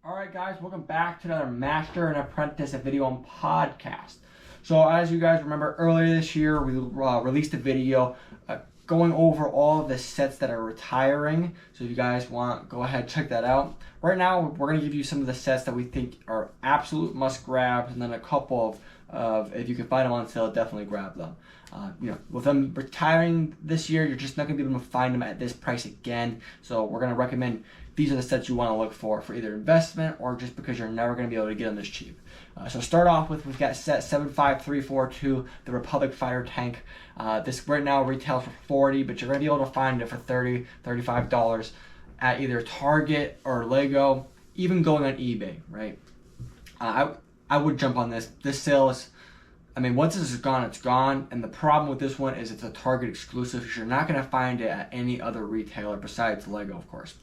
Alright guys, welcome back to another Master and Apprentice video and podcast. So as you guys remember, earlier this year we released a video going over all of the sets that are retiring. So if you guys want, go ahead, check that out. Right now we're going to give you some of the sets that we think are absolute must grabs, and then a couple of if you can find them on sale, definitely grab them. With them retiring this year, you're just not going to be able to find them at this price again. So we're going to recommend these are the sets you want to look for either investment or just because you're never going to be able to get them this cheap. So start off with, we've got set 75342, the Republic Fighter Tank. This right now retails for $40, but you're going to be able to find it for $30, $35 at either Target or Lego, even going on eBay, right? I would jump on this. This sale is, once this is gone, it's gone. And the problem with this one is it's a Target exclusive. So you're not going to find it at any other retailer besides Lego, of course.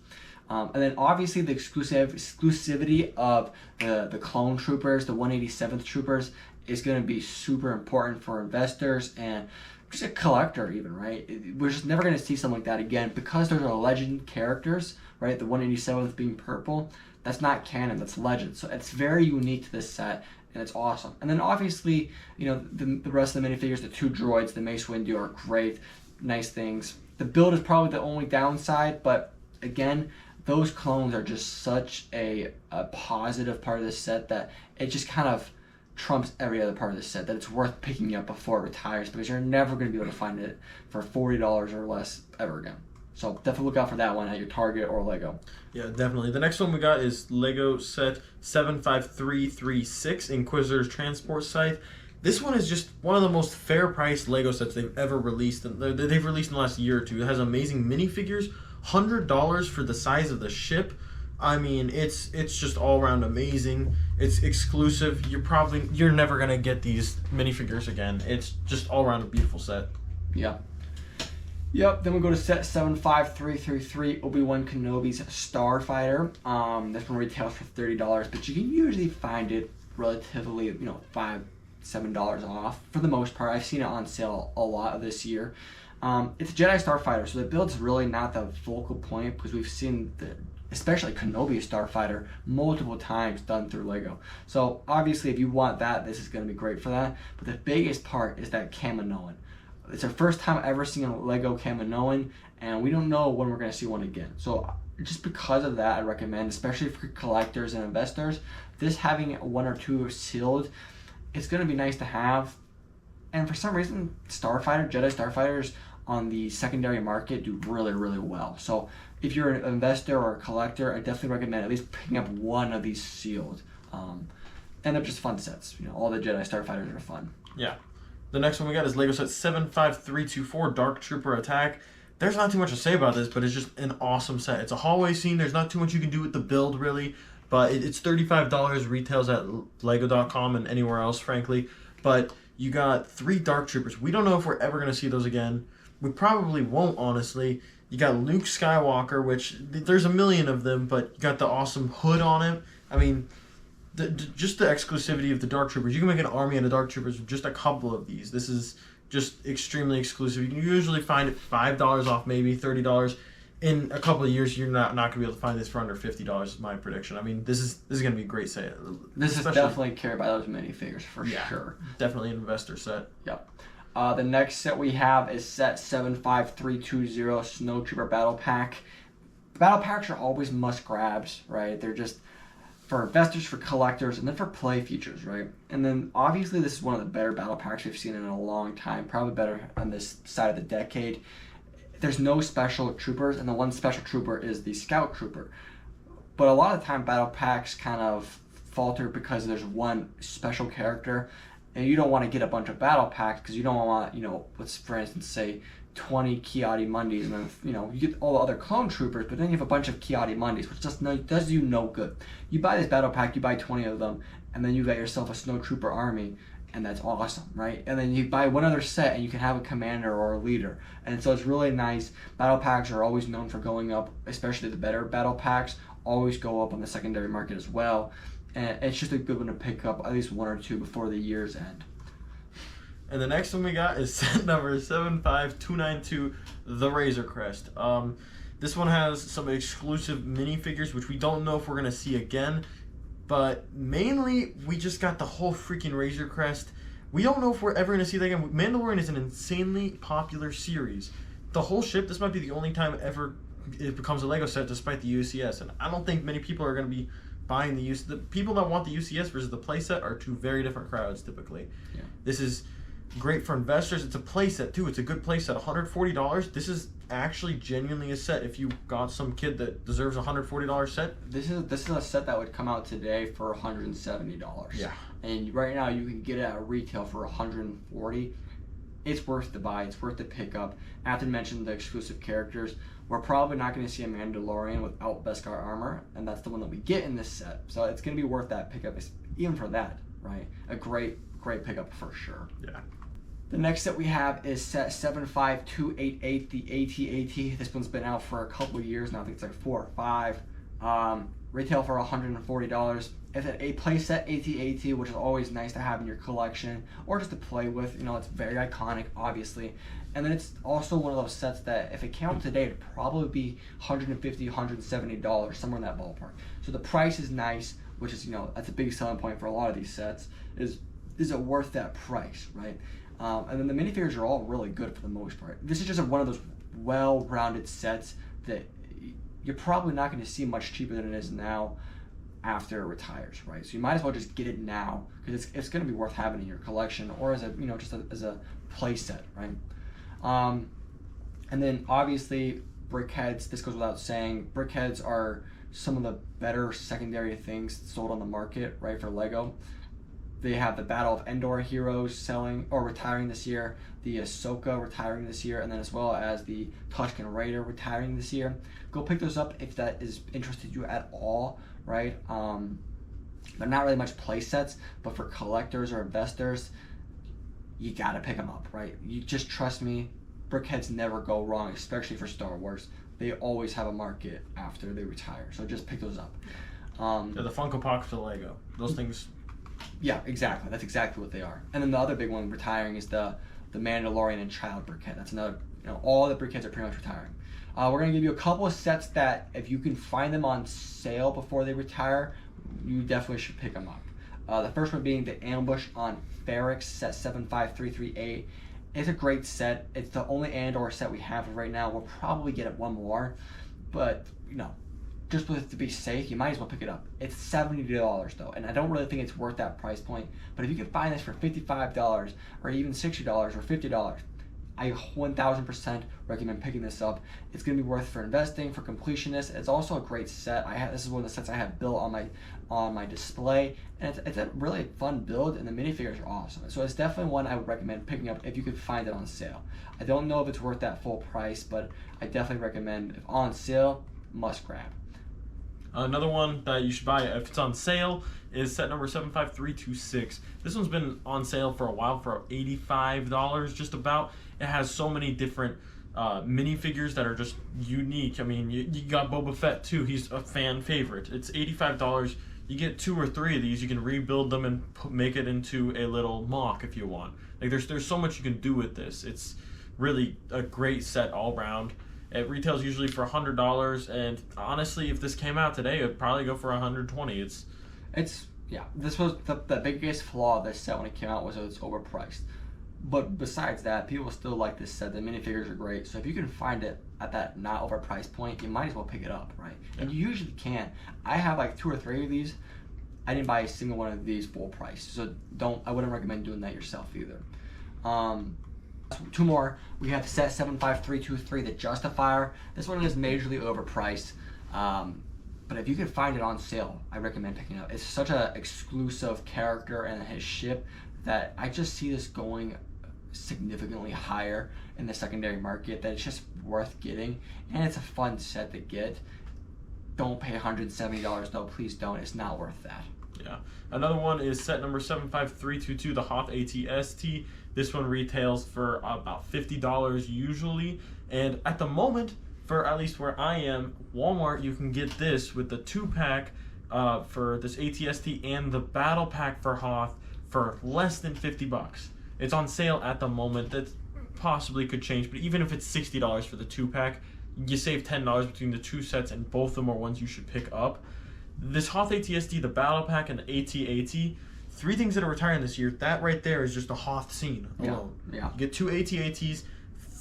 And then obviously the exclusivity of the Clone Troopers, the 187th Troopers, is going to be super important for investors and just a collector even, right? We're just never going to see something like that again because those are legend characters, right? The 187th being purple, that's not canon, that's legend. So it's very unique to this set, and it's awesome. And then obviously, the rest of the minifigures, the two droids, the Mace Windu are great, nice things. The build is probably the only downside, but again, those clones are just such a positive part of this set that it just kind of trumps every other part of the set, that it's worth picking up before it retires because you're never going to be able to find it for $40 or less ever again. So definitely look out for that one at your Target or Lego. Yeah, definitely. The next one we got is Lego set 75336, Inquisitor's Transport Scythe. This one is just one of the most fair priced Lego sets they've ever released. They've released in the last year or two. It has amazing minifigures. $100 for the size of the ship. It's just all around amazing. It's exclusive. You're never gonna get these minifigures again. It's just all around a beautiful set. Yeah. Yep. Then we go to set 75333, Obi-Wan Kenobi's Starfighter. This one retails for $30, but you can usually find it relatively, $5, $7 off for the most part. I've seen it on sale a lot of this year. It's a Jedi Starfighter, so the build's really not the focal point because we've seen especially Kenobi Starfighter multiple times done through Lego. So obviously if you want that, this is going to be great for that. But the biggest part is that Kaminoan. It's our first time ever seeing a Lego Kaminoan, and we don't know when we're going to see one again. So just because of that, I recommend, especially for collectors and investors, this having one or two sealed, it's going to be nice to have. And for some reason, Jedi Starfighters on the secondary market do really, really well. So if you're an investor or a collector, I definitely recommend at least picking up one of these sealed. And they're just fun sets. All the Jedi Starfighters are fun. Yeah. The next one we got is Lego set 75324, Dark Trooper Attack. There's not too much to say about this, but it's just an awesome set. It's a hallway scene. There's not too much you can do with the build, really. But it's $35, retails at Lego.com and anywhere else, frankly. But you got 3 Dark Troopers. We don't know if we're ever going to see those again. We probably won't, honestly. You got Luke Skywalker, which there's a million of them, but you got the awesome hood on it. Just the exclusivity of the Dark Troopers. You can make an army of the Dark Troopers with just a couple of these. This is just extremely exclusive. You can usually find it $5 off, maybe $30. In a couple of years, you're not going to be able to find this for under $50 is my prediction. This is going to be a great set. This is definitely carried by those minifigures for sure. Definitely an investor set. Yep. The next set we have is set 75320, Snow Trooper Battle Pack. Battle packs are always must grabs, right? They're just for investors, for collectors, and then for play features, right? And then obviously this is one of the better battle packs we've seen in a long time, probably better on this side of the decade. There's no special troopers, and the one special trooper is the Scout Trooper. But a lot of the time battle packs kind of falter because there's one special character, and you don't want to get a bunch of battle packs because you don't want, let's for instance say 20 Ki-Adi-Mundis, and then you get all the other clone troopers, but then you have a bunch of Ki-Adi-Mundis, which does you no good. You buy this battle pack, you buy 20 of them, and then you got yourself a Snow Trooper army, and that's awesome, right? And then you buy one other set, and you can have a commander or a leader, and so it's really nice. Battle packs are always known for going up, especially the better battle packs always go up on the secondary market as well. And it's just a good one to pick up at least one or two before the year's end. And the next one we got is set number 75292, the Razor Crest. This one has some exclusive minifigures, which we don't know if we're going to see again. But mainly, we just got the whole freaking Razor Crest. We don't know if we're ever going to see that again. Mandalorian is an insanely popular series. The whole ship, this might be the only time ever it becomes a Lego set despite the UCS. And I don't think many people are going to be buying the people that want the UCS versus the playset are two very different crowds typically. Yeah. This is great for investors. It's a playset too. It's a good playset. $140. This is actually genuinely a set. If you got some kid that deserves a $140 set, this is a set that would come out today for $170. Yeah. And right now you can get it at retail for $140. It's worth the buy. It's worth the pickup. I have to mention the exclusive characters. We're probably not going to see a Mandalorian without Beskar armor, and that's the one that we get in this set. So it's going to be worth that pickup, even for that, right? A great pickup for sure. Yeah. The next set we have is set 75288, the AT-AT. This one's been out for a couple years now. I think it's like 4 or 5. Retail for $140. It's a playset AT-AT, which is always nice to have in your collection or just to play with. You know, it's very iconic, obviously. And then it's also one of those sets that if it came out today, it'd probably be $150, $170, somewhere in that ballpark. So the price is nice, which is, you know, that's a big selling point for a lot of these sets. Is it worth that price, right? And then the minifigures are all really good for the most part. This is just one of those well-rounded sets that you're probably not going to see much cheaper than it is now after it retires, right? So you might as well just get it now because it's going to be worth having in your collection or as a, you know, just as a play set, right? And then obviously BrickHeadz. This goes without saying. BrickHeadz are some of the better secondary things sold on the market, right, for Lego. They have the Battle of Endor heroes selling or retiring this year, the Ahsoka retiring this year, and then as well as the Tusken Raider retiring this year. Go pick those up if that is interested you at all, right? They're not really much play sets, but for collectors or investors, you gotta pick them up, right? You just trust me, BrickHeadz never go wrong, especially for Star Wars. They always have a market after they retire, so just pick those up. They're the Funko Pops to Lego. Those things. Yeah, exactly. That's exactly what they are. And then the other big one retiring is the Mandalorian and Child BrickHead. That's another, you know, all the BrickHeadz are pretty much retiring. We're going to give you a couple of sets that if you can find them on sale before they retire, you definitely should pick them up. The first one being the Ambush on Ferrix, set 75338. It's a great set. It's the only Andor set we have right now. We'll probably get it one more, but, you know, just to be safe, you might as well pick it up. It's $70 though, and I don't really think it's worth that price point. But if you can find this for $55 or even $60 or $50, I 1000% recommend picking this up. It's gonna be worth for investing, for completionists. It's also a great set. This is one of the sets I have built on my display, and it's a really fun build, and the minifigures are awesome. So it's definitely one I would recommend picking up if you could find it on sale. I don't know if it's worth that full price, but I definitely recommend if on sale, must grab. Another one that you should buy if it's on sale is set number 75326. This one's been on sale for a while for $85 just about. It has so many different minifigures that are just unique. I mean, you got Boba Fett too. He's a fan favorite. It's $85. You get 2 or 3 of these. You can rebuild them and make it into a little mock if you want. Like there's so much you can do with this. It's really a great set all around. It retails usually for $100, and honestly, if this came out today, it'd probably go for $120. Yeah. This was the biggest flaw of this set when it came out was it's overpriced. But besides that, people still like this set. The minifigures are great, so if you can find it at that not overpriced point, you might as well pick it up, right? Yeah. And you usually can. I have like 2 or 3 of these. I didn't buy a single one of these full price, so I wouldn't recommend doing that yourself either. 2 more. We have set 75323, the Justifier. This one is majorly overpriced, but if you can find it on sale, I recommend picking it up. It's such an exclusive character and his ship that I just see this going significantly higher in the secondary market, that it's just worth getting, and it's a fun set to get. Don't pay $170 though, please don't. It's not worth that. Yeah. Another one is set number 75322, the Hoth AT-ST. This one retails for about $50 usually, and at the moment, for at least where I am, Walmart, you can get this with the 2-pack for this AT-ST and the battle pack for Hoth for less than $50. It's on sale at the moment. That possibly could change, but even if it's $60 for the 2-pack, you save $10 between the two sets, and both of them are ones you should pick up. This Hoth AT-ST, the Battle Pack, and the AT-AT, 3 things that are retiring this year. That right there is just a Hoth scene alone. Yeah. You get 2 AT-ATs,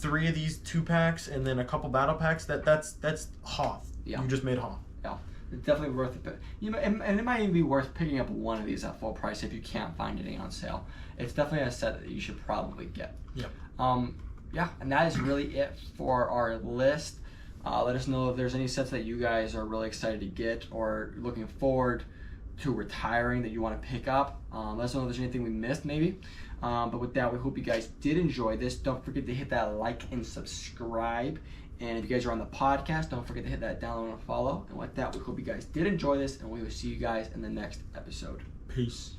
3 of these 2-packs, and then a couple Battle Packs. That's Hoth. Yeah. You just made Hoth. Yeah. It's definitely worth it. And it might even be worth picking up one of these at full price if you can't find any on sale. It's definitely a set that you should probably get. Yep. Yeah, and that is really it for our list. Let us know if there's any sets that you guys are really excited to get or looking forward to retiring that you want to pick up. Let us know if there's anything we missed maybe. But with that, we hope you guys did enjoy this. Don't forget to hit that like and subscribe. And if you guys are on the podcast, don't forget to hit that download and follow. And with that, we hope you guys did enjoy this, and we will see you guys in the next episode. Peace.